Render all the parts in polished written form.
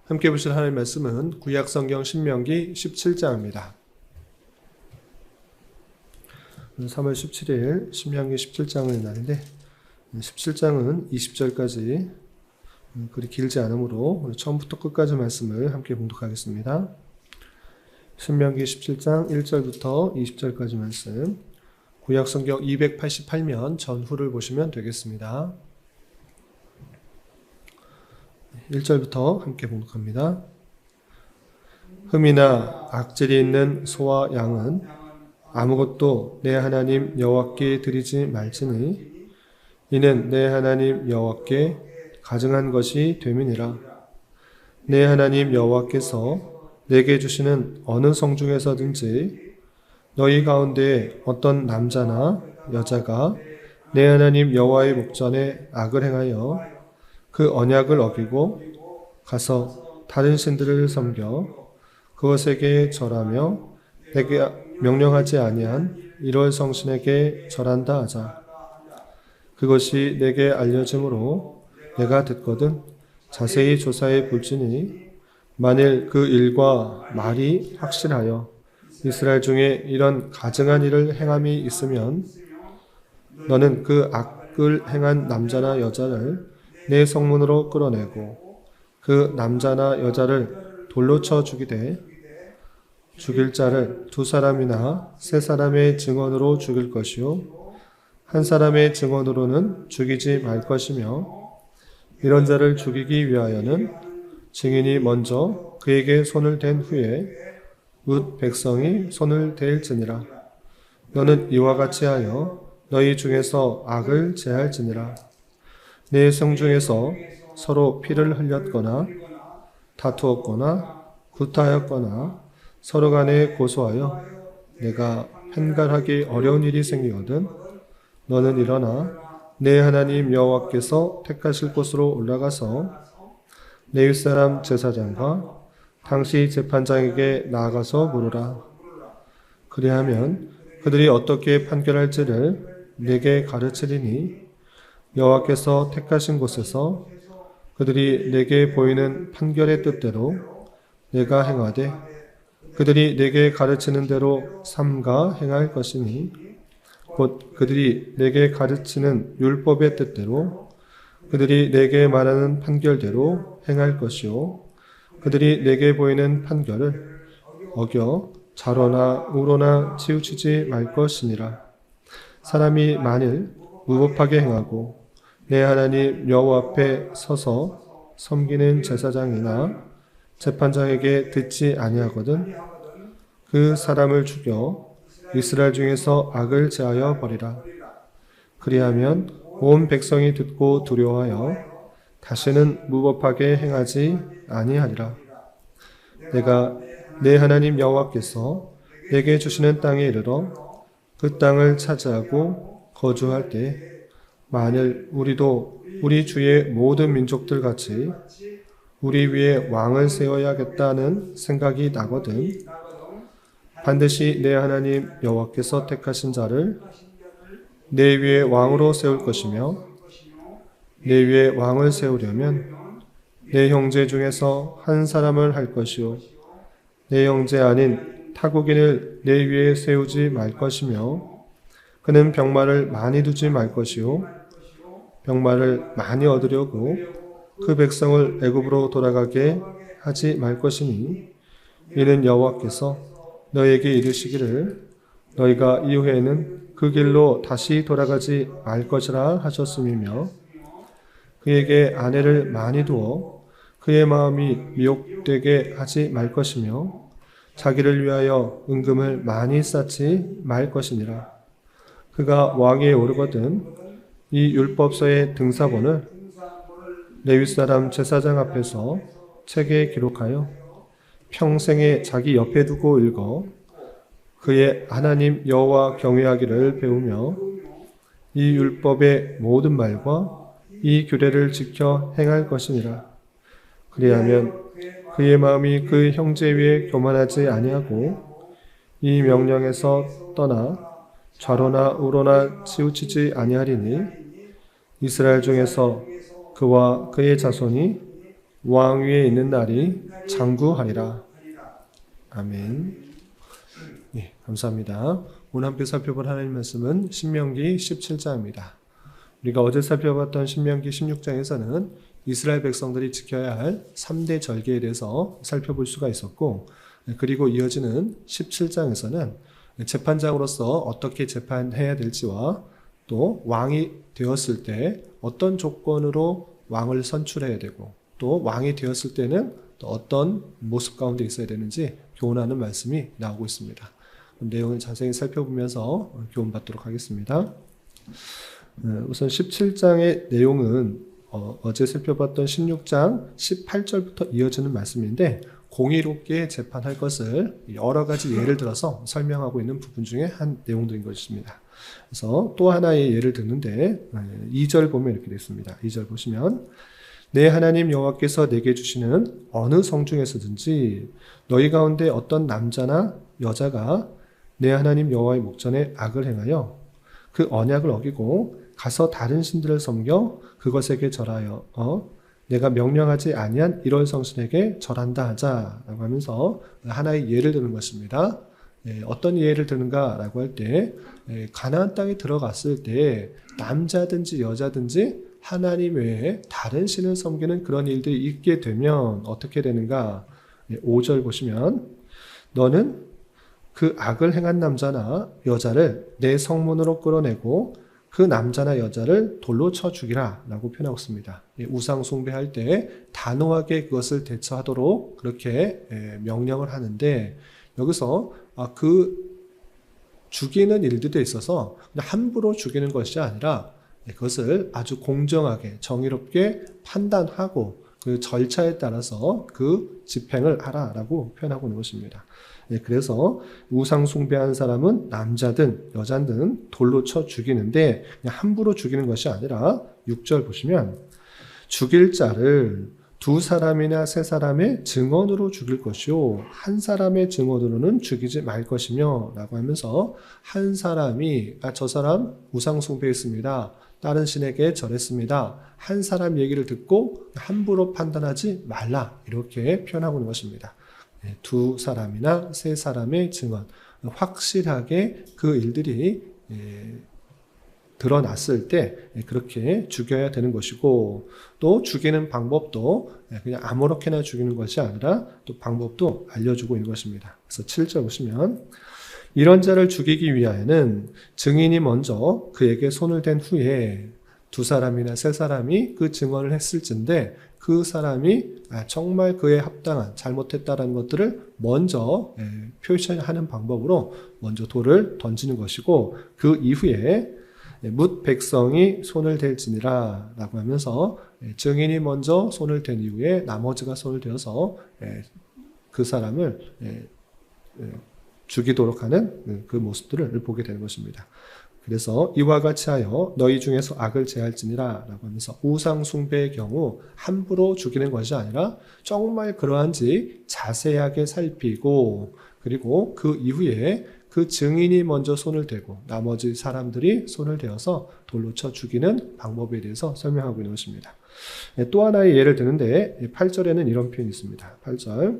함께 보실 하나님의 말씀은 구약성경 신명기 17장입니다. 3월 17일 신명기 17장의 날인데 17장은 20절까지 그리 길지 않으므로 처음부터 끝까지 말씀을 함께 봉독하겠습니다. 신명기 17장 1절부터 20절까지 말씀, 구약성경 288면 전후를 보시면 되겠습니다. 1절부터 함께 봉독합니다. 흠이나 악질이 있는 소와 양은 아무것도 내 하나님 여호와께 드리지 말지니 이는 내 하나님 여호와께 가증한 것이 됨이니라. 내 하나님 여호와께서 내게 주시는 어느 성 중에서든지 너희 가운데 어떤 남자나 여자가 내 하나님 여호와의 목전에 악을 행하여 그 언약을 어기고 가서 다른 신들을 섬겨 그것에게 절하며 내게 명령하지 아니한 이럴 성신에게 절한다 하자. 그것이 내게 알려짐으로 내가 듣거든 자세히 조사해 볼지니 만일 그 일과 말이 확실하여 이스라엘 중에 이런 가증한 일을 행함이 있으면 너는 그 악을 행한 남자나 여자를 내 성문으로 끌어내고 그 남자나 여자를 돌로 쳐 죽이되 죽일 자를 2사람이나 3사람의 증언으로 죽일 것이요 한 사람의 증언으로는 죽이지 말 것이며 이런 자를 죽이기 위하여는 증인이 먼저 그에게 손을 댄 후에 뭇 백성이 손을 대일지니라. 너는 이와 같이 하여 너희 중에서 악을 제할지니라. 내 성 중에서 서로 피를 흘렸거나 다투었거나 구타하였거나 서로 간에 고소하여 내가 편갈하기 어려운 일이 생기거든 너는 일어나 내 하나님 여호와께서 택하실 곳으로 올라가서 레위 사람 제사장과 당시 재판장에게 나아가서 물으라. 그리하면 그들이 어떻게 판결할지를 내게 가르치리니 여호와께서 택하신 곳에서 그들이 내게 보이는 판결의 뜻대로 내가 행하되 그들이 내게 가르치는 대로 삼가 행할 것이니 곧 그들이 내게 가르치는 율법의 뜻대로 그들이 내게 말하는 판결대로 행할 것이요 그들이 내게 보이는 판결을 어겨 자로나 우로나 치우치지 말 것이니라. 사람이 만일 무법하게 행하고 내 하나님 여호와 앞에 서서 섬기는 제사장이나 재판장에게 듣지 아니하거든 그 사람을 죽여 이스라엘 중에서 악을 제하여 버리라. 그리하면 온 백성이 듣고 두려워하여 다시는 무법하게 행하지 아니하리라. 내가 내 하나님 여호와께서 내게 주시는 땅에 이르러 그 땅을 차지하고 거주할 때 만일 우리도 우리 주의 모든 민족들 같이 우리 위에 왕을 세워야겠다는 생각이 나거든 반드시 내 하나님 여호와께서 택하신 자를 내 위에 왕으로 세울 것이며 내 위에 왕을 세우려면 내 형제 중에서 한 사람을 할 것이요 내 형제 아닌 타국인을 내 위에 세우지 말 것이며 그는 병마를 많이 두지 말 것이요 병마를 많이 얻으려고 그 백성을 애굽으로 돌아가게 하지 말 것이니 이는 여호와께서 너에게 이르시기를 너희가 이후에는 그 길로 다시 돌아가지 말 것이라 하셨음이며 그에게 아내를 많이 두어 그의 마음이 미혹되게 하지 말 것이며 자기를 위하여 은금을 많이 쌓지 말 것이니라. 그가 왕위에 오르거든 이 율법서의 등사본을 레위 사람 제사장 앞에서 책에 기록하여 평생에 자기 옆에 두고 읽어 그의 하나님 여호와 경외하기를 배우며 이 율법의 모든 말과 이 규례를 지켜 행할 것이니라. 그리하면 그의 마음이 그 형제 위에 교만하지 아니하고 이 명령에서 떠나 좌로나 우로나 치우치지 아니하리니 이스라엘 중에서 그와 그의 자손이 왕 위에 있는 날이 장구하리라. 아멘. 네, 감사합니다. 오늘 함께 살펴볼 하나님 말씀은 신명기 17장입니다. 우리가 어제 살펴봤던 신명기 16장에서는 이스라엘 백성들이 지켜야 할 3대 절개에 대해서 살펴볼 수가 있었고, 그리고 이어지는 17장에서는 재판장으로서 어떻게 재판해야 될지와 또 왕이 되었을 때 어떤 조건으로 왕을 선출해야 되고, 또 왕이 되었을 때는 또 어떤 모습 가운데 있어야 되는지 교훈하는 말씀이 나오고 있습니다. 내용을 자세히 살펴보면서 교훈받도록 하겠습니다. 우선 17장의 내용은 어제 살펴봤던 16장 18절부터 이어지는 말씀인데, 공의롭게 재판할 것을 여러 가지 예를 들어서 설명하고 있는 부분 중에 한 내용들인 것입니다. 그래서 또 하나의 예를 듣는데 2절 보면 이렇게 되어 있습니다. 2절 보시면 내 하나님 여호와께서 내게 주시는 어느 성 중에서든지 너희 가운데 어떤 남자나 여자가 내 하나님 여호와의 목전에 악을 행하여 그 언약을 어기고 가서 다른 신들을 섬겨 그것에게 절하여 내가 명령하지 아니한 이런 성신에게 절한다 하자라고 하면서 하나의 예를 드는 것입니다. 어떤 예를 드는가라고 할 때 가나안 땅에 들어갔을 때 남자든지 여자든지 하나님 외에 다른 신을 섬기는 그런 일들이 있게 되면 어떻게 되는가? 5절 보시면 너는 그 악을 행한 남자나 여자를 내 성문으로 끌어내고 그 남자나 여자를 돌로 쳐 죽이라 라고 표현하고 있습니다. 우상 숭배할 때 단호하게 그것을 대처하도록 그렇게 명령을 하는데, 여기서 그 죽이는 일들에 있어서 함부로 죽이는 것이 아니라 그것을 아주 공정하게 정의롭게 판단하고 그 절차에 따라서 그 집행을 하라라고 표현하고 있는 것입니다. 그래서 우상 숭배한 사람은 남자든 여자든 돌로 쳐 죽이는데 그냥 함부로 죽이는 것이 아니라 6절 보시면 죽일 자를 2사람이나 3사람의 증언으로 죽일 것이요 한 사람의 증언으로는 죽이지 말 것이며 라고 하면서 한 사람이 저 사람 우상 숭배했습니다, 다른 신에게 절했습니다, 한 사람 얘기를 듣고 함부로 판단하지 말라 이렇게 표현하고 있는 것입니다. 2사람이나 3사람의 증언, 확실하게 그 일들이 드러났을 때 그렇게 죽여야 되는 것이고, 또 죽이는 방법도 그냥 아무렇게나 죽이는 것이 아니라 또 방법도 알려주고 있는 것입니다. 그래서 7절 보시면 이런 자를 죽이기 위하여는 증인이 먼저 그에게 손을 댄 후에 2사람이나 3사람이 그 증언을 했을진데 그 사람이 정말 그에 합당한 잘못했다라는 것들을 먼저 표시하는 방법으로 먼저 돌을 던지는 것이고, 그 이후에 뭇 백성이 손을 댈지니라 라고 하면서 증인이 먼저 손을 댄 이후에 나머지가 손을 대어서 그 사람을 죽이도록 하는 그 모습들을 보게 되는 것입니다. 그래서 이와 같이 하여 너희 중에서 악을 제할지니라 라고 하면서 우상 숭배의 경우 함부로 죽이는 것이 아니라 정말 그러한지 자세하게 살피고, 그리고 그 이후에 그 증인이 먼저 손을 대고 나머지 사람들이 손을 대어서 돌로 쳐 죽이는 방법에 대해서 설명하고 있는 것입니다. 또 하나의 예를 드는데 8절에는 이런 표현이 있습니다. 8절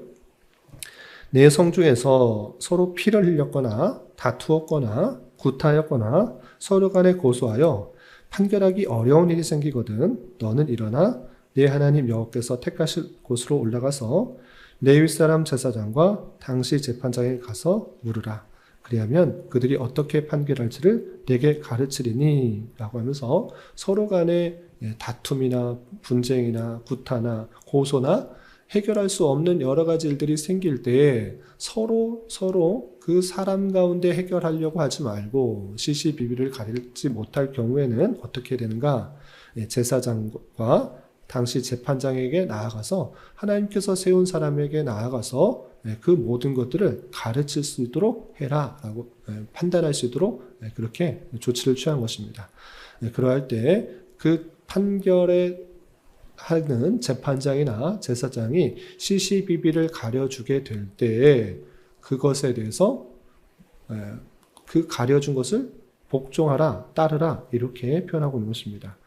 내 성 중에서 서로 피를 흘렸거나 다투었거나 구타였거나 서로 간에 고소하여 판결하기 어려운 일이 생기거든 너는 일어나 내 하나님 여호와께서 택하실 곳으로 올라가서 내 윗사람 제사장과 당시 재판장에 가서 물으라. 그리하면 그들이 어떻게 판결할지를 내게 가르치리니 라고 하면서 서로 간에 다툼이나 분쟁이나 구타나 고소나 해결할 수 없는 여러 가지 일들이 생길 때 서로 그 사람 가운데 해결하려고 하지 말고 시시비비를 가리지 못할 경우에는 어떻게 되는가? 제사장과 당시 재판장에게 나아가서 하나님께서 세운 사람에게 나아가서 그 모든 것들을 가르칠 수 있도록 해라 라고 판단할 수 있도록 그렇게 조치를 취한 것입니다. 그러할 때 그 판결에 하는 재판장이나 제사장이 시시비비를 가려주게 될 때에 그것에 대해서 그 가려준 것을 복종하라, 따르라 이렇게 표현하고 있는 것입니다.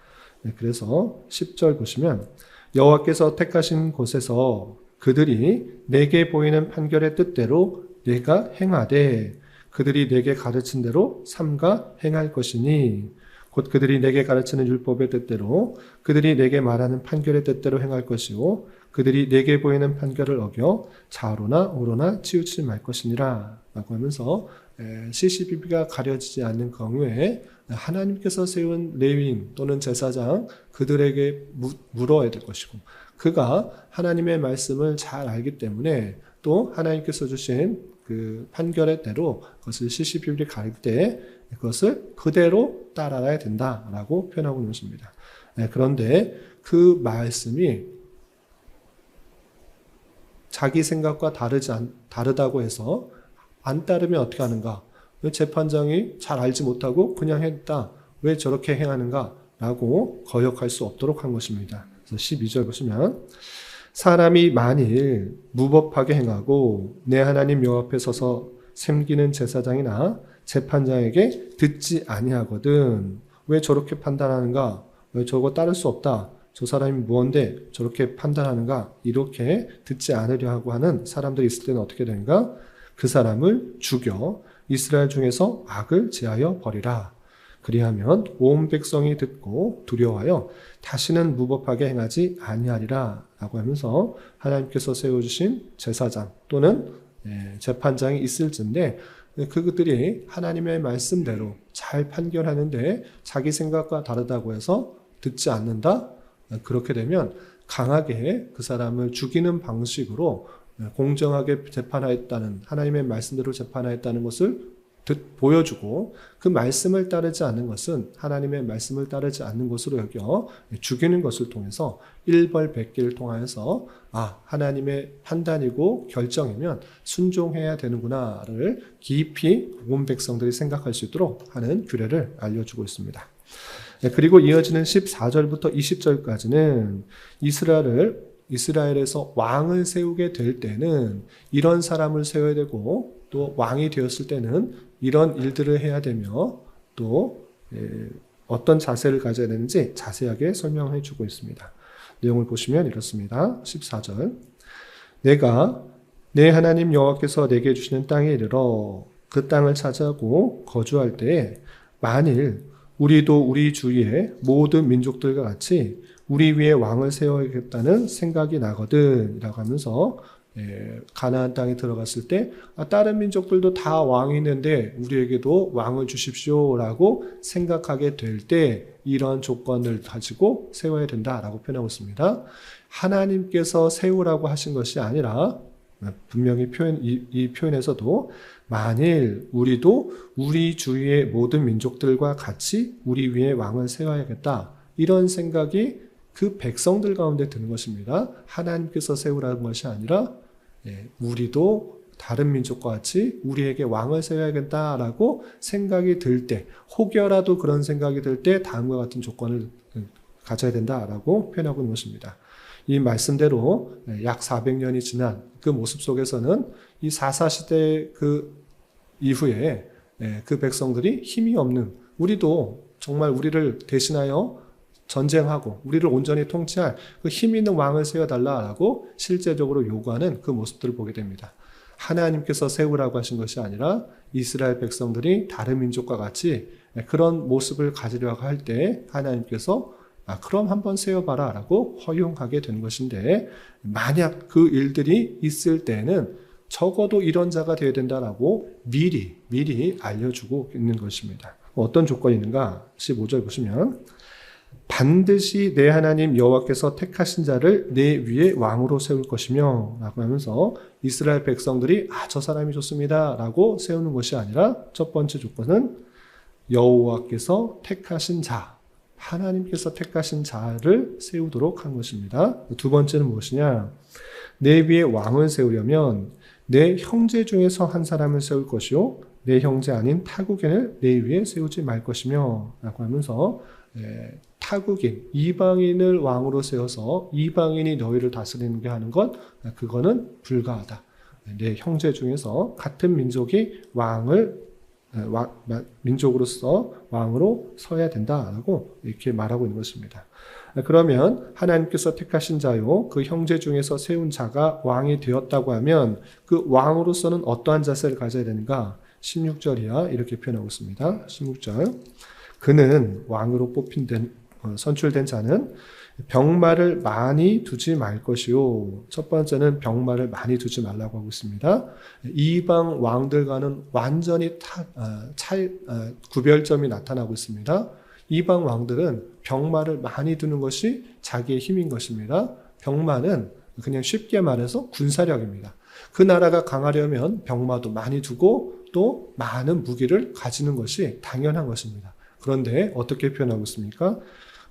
그래서 10절 보시면 여호와께서 택하신 곳에서 그들이 내게 보이는 판결의 뜻대로 내가 행하되 그들이 내게 가르친 대로 삼가 행할 것이니 곧 그들이 내게 가르치는 율법의 뜻대로 그들이 내게 말하는 판결의 뜻대로 행할 것이요 그들이 내게 보이는 판결을 어겨 좌로나 우로나 치우치지 말 것이니라 라고 하면서 CCBB가 가려지지 않는 경우에 하나님께서 세운 레위인 또는 제사장 그들에게 물어야 될 것이고 그가 하나님의 말씀을 잘 알기 때문에 또 하나님께서 주신 그 판결의 대로 그것을 CCBB를 가릴 때 그것을 그대로 따라야 된다라고 표현하고 있는 것입니다. 그런데 그 말씀이 자기 생각과 다르다고 해서 안 따르면 어떻게 하는가? 왜 재판장이 잘 알지 못하고 그냥 했다. 왜 저렇게 행하는가? 라고 거역할 수 없도록 한 것입니다. 그래서 12절 보시면 사람이 만일 무법하게 행하고 내 하나님 여호와 앞에 서서 섬기는 제사장이나 재판장에게 듣지 아니하거든. 왜 저렇게 판단하는가? 왜 저거 따를 수 없다. 저 사람이 무언데 저렇게 판단하는가? 이렇게 듣지 않으려 하고 하는 사람들이 있을 때는 어떻게 되는가? 그 사람을 죽여 이스라엘 중에서 악을 제하여 버리라. 그리하면 온 백성이 듣고 두려워하여 다시는 무법하게 행하지 아니하리라 라고 하면서 하나님께서 세워주신 제사장 또는 재판장이 있을진데 그들이 하나님의 말씀대로 잘 판결하는데 자기 생각과 다르다고 해서 듣지 않는다? 그렇게 되면 강하게 그 사람을 죽이는 방식으로 공정하게 재판하였다는 하나님의 말씀대로 재판하였다는 것을 보여주고 그 말씀을 따르지 않는 것은 하나님의 말씀을 따르지 않는 것으로 여겨 죽이는 것을 통해서 일벌백계를 통하여서 하나님의 판단이고 결정이면 순종해야 되는구나를 깊이 온 백성들이 생각할 수 있도록 하는 규례를 알려주고 있습니다. 그리고 이어지는 14절부터 20절까지는 이스라엘에서 왕을 세우게 될 때는 이런 사람을 세워야 되고 또 왕이 되었을 때는 이런 일들을 해야 되며 또 어떤 자세를 가져야 되는지 자세하게 설명해 주고 있습니다. 내용을 보시면 이렇습니다. 14절 내가 내 하나님 여호와께서 내게 주시는 땅에 이르러 그 땅을 차지하고 거주할 때에 만일 우리도 우리 주위의 모든 민족들과 같이 우리 위에 왕을 세워야겠다는 생각이 나거든 라고 하면서 가나안 땅에 들어갔을 때 다른 민족들도 다 왕이 있는데 우리에게도 왕을 주십시오 라고 생각하게 될 때 이런 조건을 가지고 세워야 된다라고 표현하고 있습니다. 하나님께서 세우라고 하신 것이 아니라 분명히 이 표현에서도 만일 우리도 우리 주위의 모든 민족들과 같이 우리 위에 왕을 세워야겠다 이런 생각이 그 백성들 가운데 드는 것입니다. 하나님께서 세우라는 것이 아니라 우리도 다른 민족과 같이 우리에게 왕을 세워야겠다라고 생각이 들 때 혹여라도 그런 생각이 들 때 다음과 같은 조건을 가져야 된다라고 표현하고 있는 것입니다. 이 말씀대로 약 400년이 지난 그 모습 속에서는 이 사사시대 그 이후에 그 백성들이 힘이 없는 우리도 정말 우리를 대신하여 전쟁하고 우리를 온전히 통치할 그 힘 있는 왕을 세워달라고 실제적으로 요구하는 그 모습들을 보게 됩니다. 하나님께서 세우라고 하신 것이 아니라 이스라엘 백성들이 다른 민족과 같이 그런 모습을 가지려고 할 때 하나님께서 그럼 한번 세워봐라 라고 허용하게 되는 것인데 만약 그 일들이 있을 때는 적어도 이런 자가 되어야 된다라고 미리 알려주고 있는 것입니다. 어떤 조건이 있는가? 15절 보시면 반드시 내 하나님 여호와께서 택하신 자를 내 위에 왕으로 세울 것이며 라고 하면서 이스라엘 백성들이 저 사람이 좋습니다 라고 세우는 것이 아니라 첫 번째 조건은 여호와께서 택하신 자 하나님께서 택하신 자를 세우도록 한 것입니다. 두 번째는 무엇이냐? 내 위에 왕을 세우려면 내 형제 중에서 한 사람을 세울 것이요 내 형제 아닌 타국인을 내 위에 세우지 말 것이며 라고 하면서 타국인, 이방인을 왕으로 세워서 이방인이 너희를 다스리게 하는 것 그거는 불가하다. 내 형제 중에서 같은 민족이 왕을 민족으로서 왕으로 서야 된다라고 이렇게 말하고 있는 것입니다. 그러면 하나님께서 택하신 자요 그 형제 중에서 세운 자가 왕이 되었다고 하면 그 왕으로서는 어떠한 자세를 가져야 되는가? 16절이야 이렇게 표현하고 있습니다. 16절 그는 왕으로 선출된 자는 병마를 많이 두지 말 것이요. 첫 번째는 병마를 많이 두지 말라고 하고 있습니다. 이방 왕들과는 완전히 구별점이 나타나고 있습니다. 이방 왕들은 병마를 많이 두는 것이 자기의 힘인 것입니다. 병마는 그냥 쉽게 말해서 군사력입니다. 그 나라가 강하려면 병마도 많이 두고 또 많은 무기를 가지는 것이 당연한 것입니다. 그런데 어떻게 표현하고 있습니까?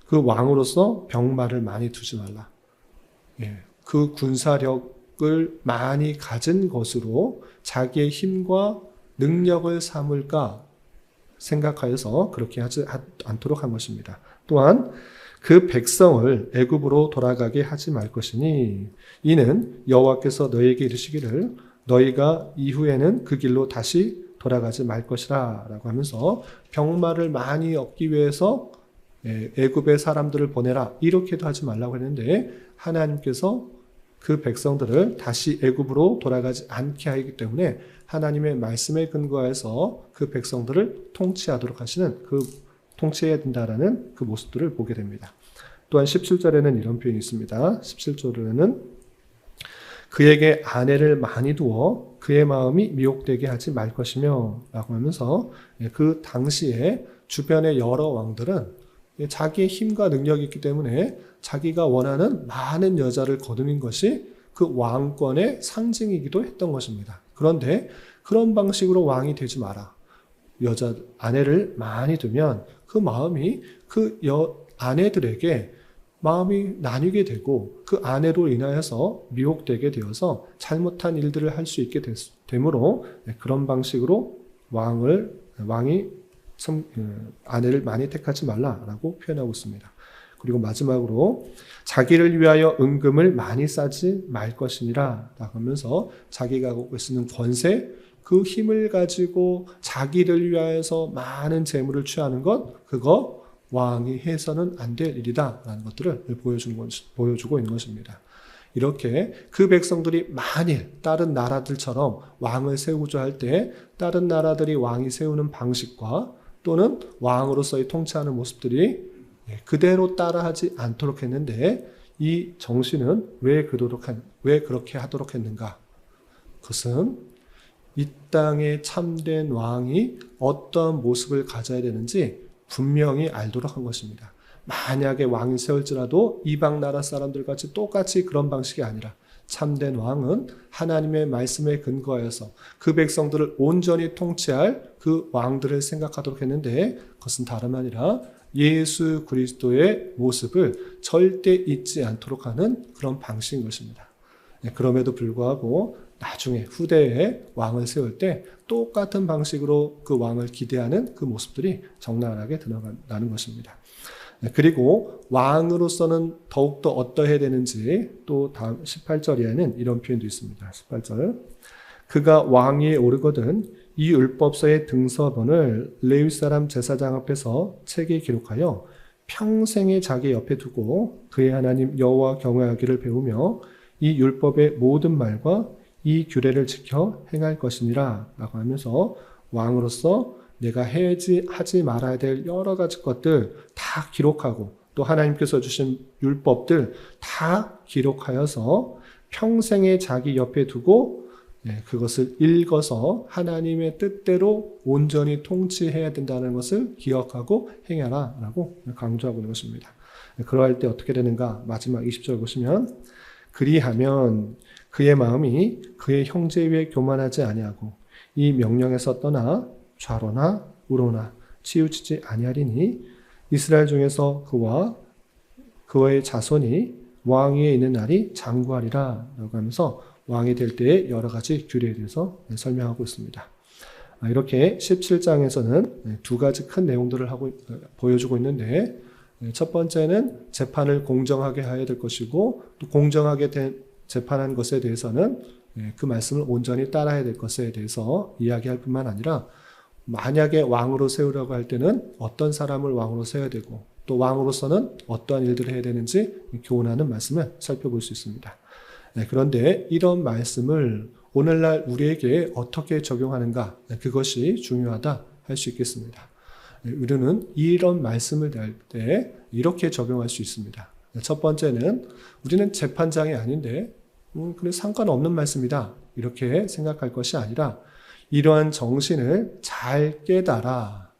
그 왕으로서 병마를 많이 두지 말라. 그 군사력을 많이 가진 것으로 자기의 힘과 능력을 삼을까 생각하여서 그렇게 하지 않도록 한 것입니다. 또한 그 백성을 애굽으로 돌아가게 하지 말 것이니 이는 여호와께서 너희에게 이르시기를 너희가 이후에는 그 길로 다시 돌아가지 말 것이라 라고 하면서 병마를 많이 얻기 위해서 애굽의 사람들을 보내라 이렇게도 하지 말라고 했는데 하나님께서 그 백성들을 다시 애굽으로 돌아가지 않게 하기 때문에 하나님의 말씀에 근거해서 그 백성들을 통치하도록 하시는 통치해야 된다라는 그 모습들을 보게 됩니다. 또한 17절에는 이런 표현이 있습니다. 17절에는 그에게 아내를 많이 두어 그의 마음이 미혹되게 하지 말 것이며 라고 하면서 그 당시에 주변의 여러 왕들은 자기의 힘과 능력이 있기 때문에 자기가 원하는 많은 여자를 거두는 것이 그 왕권의 상징이기도 했던 것입니다. 그런데 그런 방식으로 왕이 되지 마라. 아내를 많이 두면 그 마음이 그 아내들에게 마음이 나뉘게 되고 그 아내로 인하여서 미혹되게 되어서 잘못한 일들을 할 수 있게 되므로 그런 방식으로 왕이 아내를 많이 택하지 말라라고 표현하고 있습니다. 그리고 마지막으로 자기를 위하여 은금을 많이 싸지 말 것이니라 라고 하면서 자기가 갖고 쓰는 권세 그 힘을 가지고 자기를 위하여서 많은 재물을 취하는 것 그거 왕이 해서는 안 될 일이다 라는 것들을 보여주고 있는 것입니다. 이렇게 그 백성들이 만일 다른 나라들처럼 왕을 세우고자 할 때 다른 나라들이 왕이 세우는 방식과 또는 왕으로서의 통치하는 모습들이 그대로 따라하지 않도록 했는데 이 정신은 왜 그렇게 하도록 했는가? 그것은 이 땅의 참된 왕이 어떤 모습을 가져야 되는지 분명히 알도록 한 것입니다. 만약에 왕이 세울지라도 이방 나라 사람들 같이 똑같이 그런 방식이 아니라 참된 왕은 하나님의 말씀에 근거해서 그 백성들을 온전히 통치할 그 왕들을 생각하도록 했는데 그것은 다름 아니라 예수 그리스도의 모습을 절대 잊지 않도록 하는 그런 방식인 것입니다. 그럼에도 불구하고 나중에 후대에 왕을 세울 때 똑같은 방식으로 그 왕을 기대하는 그 모습들이 적나라하게 드러나는 것입니다. 그리고 왕으로서는 더욱더 어떠해야 되는지 또 다음 18절에는 이런 표현도 있습니다. 18절 그가 왕위에 오르거든 이 율법서의 등서본을 레위 사람 제사장 앞에서 책에 기록하여 평생에 자기 옆에 두고 그의 하나님 여호와 경외하기를 배우며 이 율법의 모든 말과 이 규례를 지켜 행할 것이니라 라고 하면서 왕으로서 내가 하지 말아야 될 여러 가지 것들 다 기록하고 또 하나님께서 주신 율법들 다 기록하여서 평생에 자기 옆에 두고 그것을 읽어서 하나님의 뜻대로 온전히 통치해야 된다는 것을 기억하고 행하라 라고 강조하고 있는 것입니다. 그러할 때 어떻게 되는가? 마지막 20절 보시면 그리하면 그의 마음이 그의 형제 위에 교만하지 아니하고 이 명령에서 떠나 좌로나 우로나 치우치지 아니하리니 이스라엘 중에서 그와의 자손이 왕위에 있는 날이 장구하리라 라고 하면서 왕이 될 때의 여러 가지 규례에 대해서 설명하고 있습니다. 이렇게 17장에서는 두 가지 큰 내용들을 보여주고 있는데 첫 번째는 재판을 공정하게 해야 될 것이고 또 공정하게 재판한 것에 대해서는 그 말씀을 온전히 따라야 될 것에 대해서 이야기할 뿐만 아니라 만약에 왕으로 세우려고 할 때는 어떤 사람을 왕으로 세워야 되고 또 왕으로서는 어떠한 일들을 해야 되는지 교훈하는 말씀을 살펴볼 수 있습니다. 그런데 이런 말씀을 오늘날 우리에게 어떻게 적용하는가, 그것이 중요하다 할 수 있겠습니다. 우리는 이런 말씀을 할 때 이렇게 적용할 수 있습니다. 첫 번째는 우리는 재판장이 아닌데 그래 상관없는 말씀이다 이렇게 생각할 것이 아니라 이러한 정신을 잘 깨달아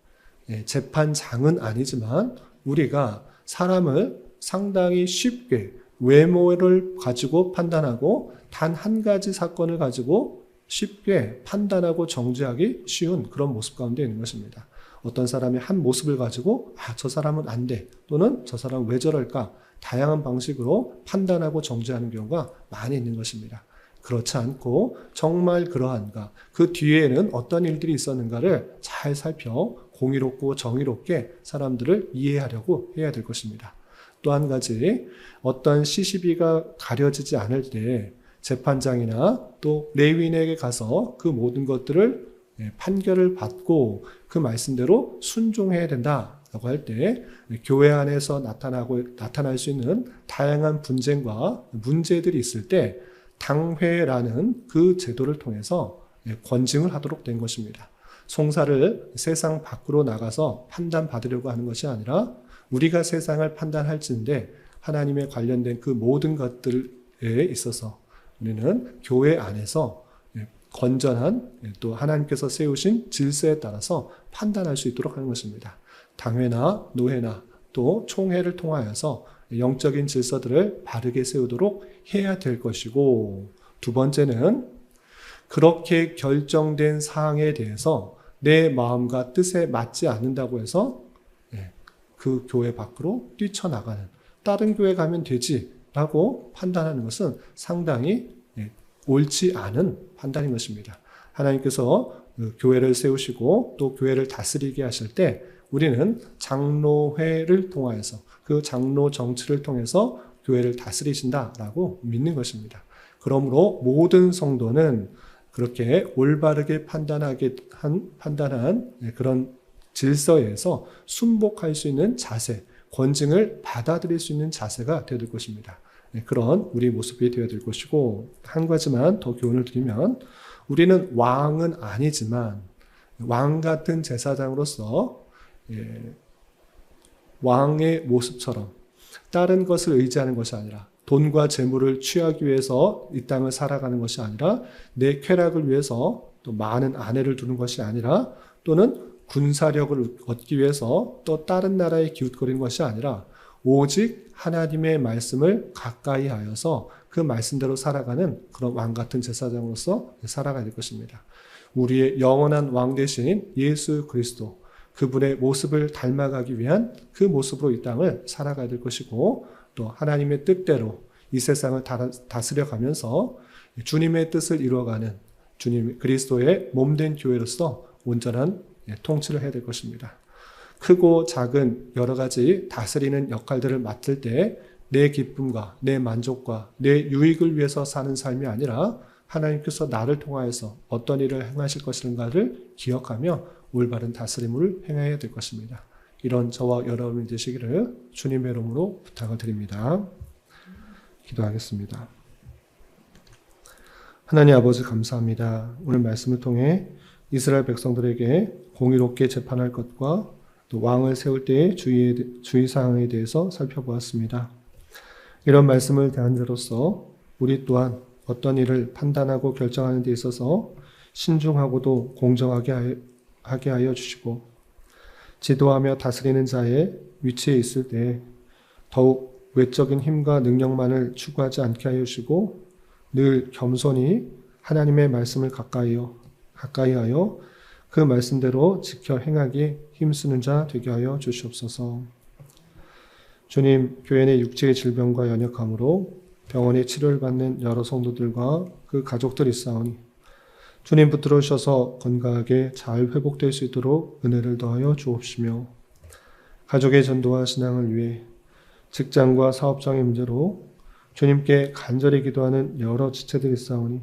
재판장은 아니지만 우리가 사람을 상당히 쉽게 외모를 가지고 판단하고 단 한 가지 사건을 가지고 쉽게 판단하고 정죄하기 쉬운 그런 모습 가운데 있는 것입니다. 어떤 사람이 한 모습을 가지고 저 사람은 안 돼 또는 저 사람은 왜 저럴까 다양한 방식으로 판단하고 정죄하는 경우가 많이 있는 것입니다. 그렇지 않고 정말 그러한가 그 뒤에는 어떤 일들이 있었는가를 잘 살펴 공의롭고 정의롭게 사람들을 이해하려고 해야 될 것입니다. 또 한 가지 어떤 시시비가 가려지지 않을 때 재판장이나 또 레위인에게 가서 그 모든 것들을 판결을 받고 그 말씀대로 순종해야 된다라고 할 때 교회 안에서 나타날 수 있는 다양한 분쟁과 문제들이 있을 때 당회라는 그 제도를 통해서 권징을 하도록 된 것입니다. 송사를 세상 밖으로 나가서 판단받으려고 하는 것이 아니라 우리가 세상을 판단할진데 하나님에 관련된 그 모든 것들에 있어서 우리는 교회 안에서 건전한 또 하나님께서 세우신 질서에 따라서 판단할 수 있도록 하는 것입니다. 당회나 노회나 또 총회를 통하여서 영적인 질서들을 바르게 세우도록 해야 될 것이고 두 번째는 그렇게 결정된 사항에 대해서 내 마음과 뜻에 맞지 않는다고 해서 그 교회 밖으로 뛰쳐나가는 다른 교회 가면 되지라고 판단하는 것은 상당히 옳지 않은 판단인 것입니다. 하나님께서 교회를 세우시고 또 교회를 다스리게 하실 때 우리는 장로회를 통하여서 그 장로 정치를 통해서 교회를 다스리신다라고 믿는 것입니다. 그러므로 모든 성도는 그렇게 올바르게 판단한 그런 질서에서 순복할 수 있는 자세, 권징을 받아들일 수 있는 자세가 되어야 될 것입니다. 그런 우리 모습이 되어야 될 것이고 한 가지만 더 교훈을 드리면 우리는 왕은 아니지만 왕 같은 제사장으로서 왕의 모습처럼 다른 것을 의지하는 것이 아니라 돈과 재물을 취하기 위해서 이 땅을 살아가는 것이 아니라 내 쾌락을 위해서 또 많은 아내를 두는 것이 아니라 또는 군사력을 얻기 위해서 또 다른 나라에 기웃거리는 것이 아니라 오직 하나님의 말씀을 가까이 하여서 그 말씀대로 살아가는 그런 왕 같은 제사장으로서 살아가야 될 것입니다. 우리의 영원한 왕 되신 예수 그리스도 그분의 모습을 닮아가기 위한 그 모습으로 이 땅을 살아가야 될 것이고 또 하나님의 뜻대로 이 세상을 다스려가면서 주님의 뜻을 이루어가는 주님 그리스도의 몸된 교회로서 온전한 통치를 해야 될 것입니다. 크고 작은 여러 가지 다스리는 역할들을 맡을 때 내 기쁨과 내 만족과 내 유익을 위해서 사는 삶이 아니라 하나님께서 나를 통하여서 어떤 일을 행하실 것인가를 기억하며 올바른 다스림을 행해야 될 것입니다. 이런 저와 여러분이 되시기를 주님의 이름으로 부탁을 드립니다. 기도하겠습니다. 하나님 아버지 감사합니다. 오늘 말씀을 통해 이스라엘 백성들에게 공의롭게 재판할 것과 또 왕을 세울 때의 주의사항에 대해서 살펴보았습니다. 이런 말씀을 대한 자로서 우리 또한 어떤 일을 판단하고 결정하는 데 있어서 신중하고도 공정하게 하여 주시고 지도하며 다스리는 자의 위치에 있을 때 더욱 외적인 힘과 능력만을 추구하지 않게 하여 주시고 늘 겸손히 하나님의 말씀을 가까이 하여 그 말씀대로 지켜 행하기 힘쓰는 자 되게 하여 주시옵소서. 주님, 교회 내 육체의 질병과 연약함으로 병원에 치료를 받는 여러 성도들과 그 가족들이 있사오니 주님 붙들어 주셔서 건강하게 잘 회복될 수 있도록 은혜를 더하여 주옵시며 가족의 전도와 신앙을 위해 직장과 사업장의 문제로 주님께 간절히 기도하는 여러 지체들이 있사오니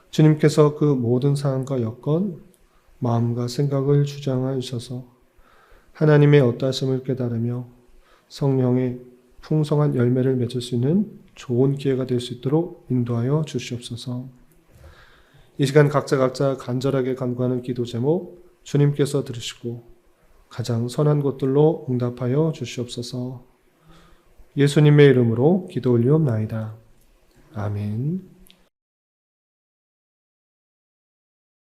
주님께서 그 모든 상황과 여건 마음과 생각을 주장하여주셔서 하나님의 어떠하심을 깨달으며 성령의 풍성한 열매를 맺을 수 있는 좋은 기회가 될 수 있도록 인도하여 주시옵소서. 이 시간 각자 간절하게 간구하는 기도 제목 주님께서 들으시고 가장 선한 것들로 응답하여 주시옵소서. 예수님의 이름으로 기도 올리옵나이다. 아멘.